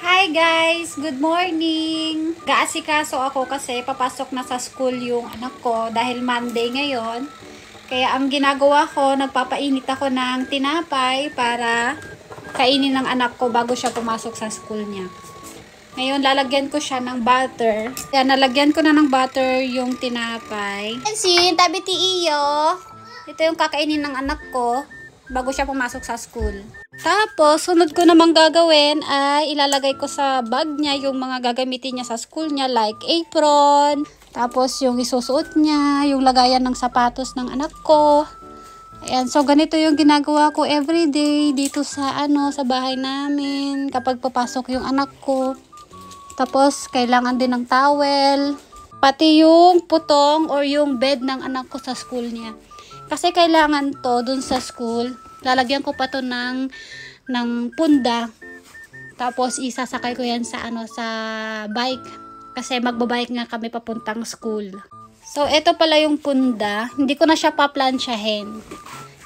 Hi guys! Good morning! Gaasikaso ako kasi papasok na sa school yung anak ko dahil Monday ngayon. Kaya ang ginagawa ko, nagpapainit ako ng tinapay para kainin ng anak ko bago siya pumasok sa school niya. Ngayon, lalagyan ko siya ng butter. Kaya nalagyan ko na ng butter yung tinapay. Ensin, tabi ti iyo. Ito yung kakainin ng anak ko bago siya pumasok sa school. Tapos, sunod ko namang gagawin ay ilalagay ko sa bag niya yung mga gagamitin niya sa school niya like apron. Tapos, yung isusuot niya, yung lagayan ng sapatos ng anak ko. Ayan, so ganito yung ginagawa ko everyday dito sa sa bahay namin kapag papasok yung anak ko. Tapos, kailangan din ng towel. Pati yung putong or yung bed ng anak ko sa school niya. Kasi kailangan to dun sa school. Lalagyan ko pa to ng punda. Tapos isasakay ko yan sa sa bike kasi magbabike nga kami papuntang school. So ito pala yung punda. Hindi ko na siya paplansyahin.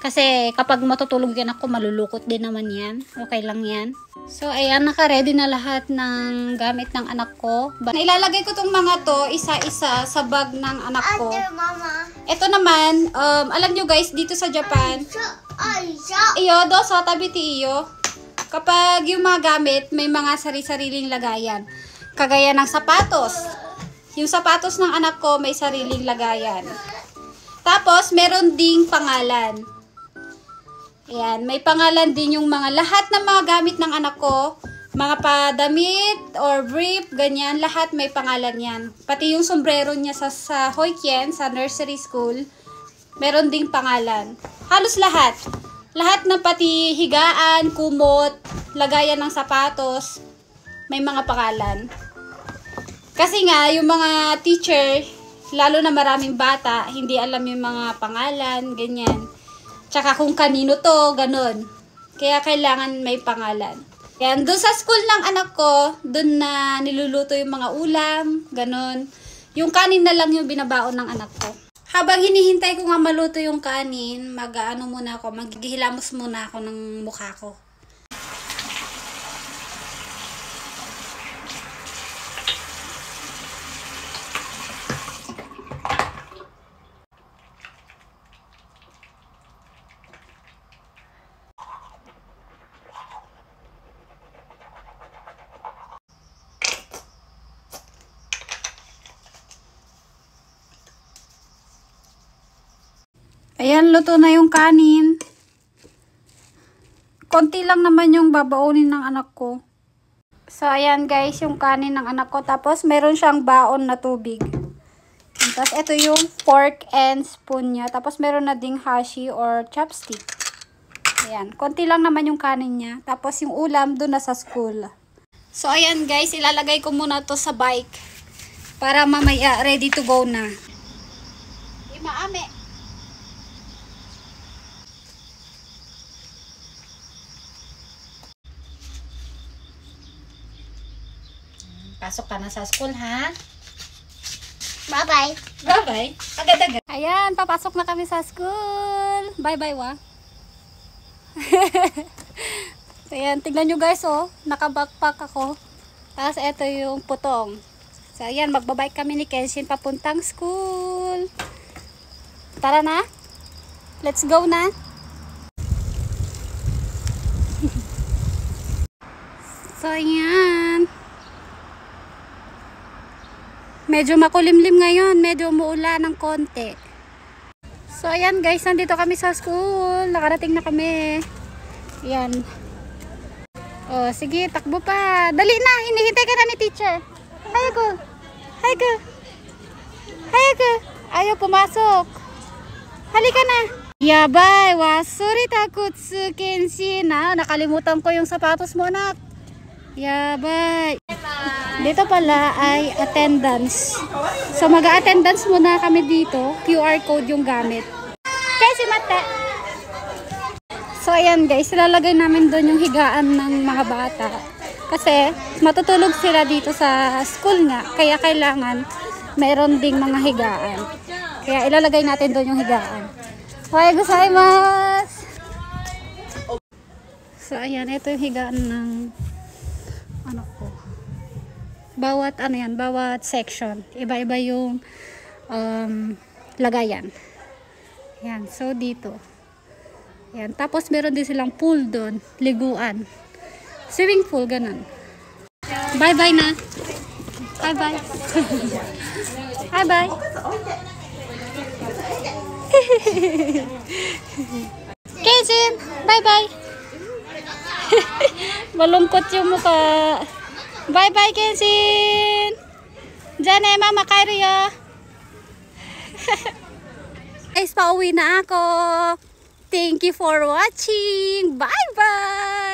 Kasi kapag matutulog yan ako, malulukot din naman yan. Okay lang yan. So ayan, naka-ready na lahat ng gamit ng anak ko. Ilalagay ko tong mga to isa-isa sa bag ng anak ko. Ito naman, alam nyo guys, dito sa Japan, iyo, sa tabi ti iyo. Kapag yung mga gamit, may mga sari-sariling lagayan. Kagaya ng sapatos. Yung sapatos ng anak ko, may sariling lagayan. Tapos, meron ding pangalan. Ayan, may pangalan din yung mga lahat ng mga gamit ng anak ko. Mga padamit or brief, ganyan. Lahat may pangalan yan. Pati yung sombrero niya sa Hoikien, sa nursery school, meron ding pangalan. Halos lahat. Lahat ng pati higaan, kumot, lagayan ng sapatos, may mga pangalan. Kasi nga, yung mga teacher, lalo na maraming bata, hindi alam yung mga pangalan, ganyan. Tsaka kung kanino to, ganun. Kaya kailangan may pangalan. Yan, doon sa school ng anak ko, doon na niluluto yung mga ulam, ganun. Yung kanin na lang yung binabaon ng anak ko. Habang hinihintay ko nga maluto yung kanin, maghihilamos muna ako ng mukha ko. Ayan, luto na yung kanin. Konti lang naman yung babaonin ng anak ko. So, ayan guys, yung kanin ng anak ko. Tapos, meron siyang baon na tubig. Tapos, ito yung fork and spoon niya. Tapos, meron na ding hashi or chopstick. Ayan, konti lang naman yung kanin niya. Tapos, yung ulam doon na sa school. So, ayan guys, ilalagay ko muna to sa bike. Para mamaya, ready to go na. Imaame. Pasok ka na sa school, ha? Bye-bye. Bye-bye. Agad-agad. Ayan, papasok na kami sa school. Bye-bye, wa. Ayan, tignan nyo guys, oh. Naka-backpack ako. Tapos, ito yung putong. So, ayan, magbabike kami ni Kenshin papuntang school. Tara na. Let's go na. So, ayan. Medyo makulimlim ngayon. Medyo umuulan ng konti. So, ayan guys. Nandito kami sa school. Nakarating na kami. Ayan. Oh, sige. Takbo pa. Dali na. Hinihintay ka na ni teacher. Hayo ko. Hayo ko. Hayo ko. Ayaw pumasok. Halika na. Yabay. Wasuri takut su Kenshin. Nakalimutan ko yung sapatos mo, anak. Yabay. Dito pala ay attendance. So mag-attendance muna kami dito. QR code yung gamit. Kasi mata. So ayan guys, ilalagay namin doon yung higaan ng mga bata. Kasi matutulog sila dito sa school nga. Kaya kailangan mayroon ding mga higaan. Kaya ilalagay natin doon yung higaan. Ohayo gozaimasu. So ayan, ito yung higaan ng ano ko. Bawat ano yan, bawat section. Iba-iba yung lagayan. Yan, so dito. Yan, tapos meron din silang pool doon, liguan. Swimming pool, ganun. Bye-bye na. Bye-bye. Bye-bye. Kejin, bye-bye. Malungkot yung mukha. Bye-bye, Kejin. Diyan eh, Mama Kairia. Guys, pauwi na ako. Thank you for watching. Bye-bye.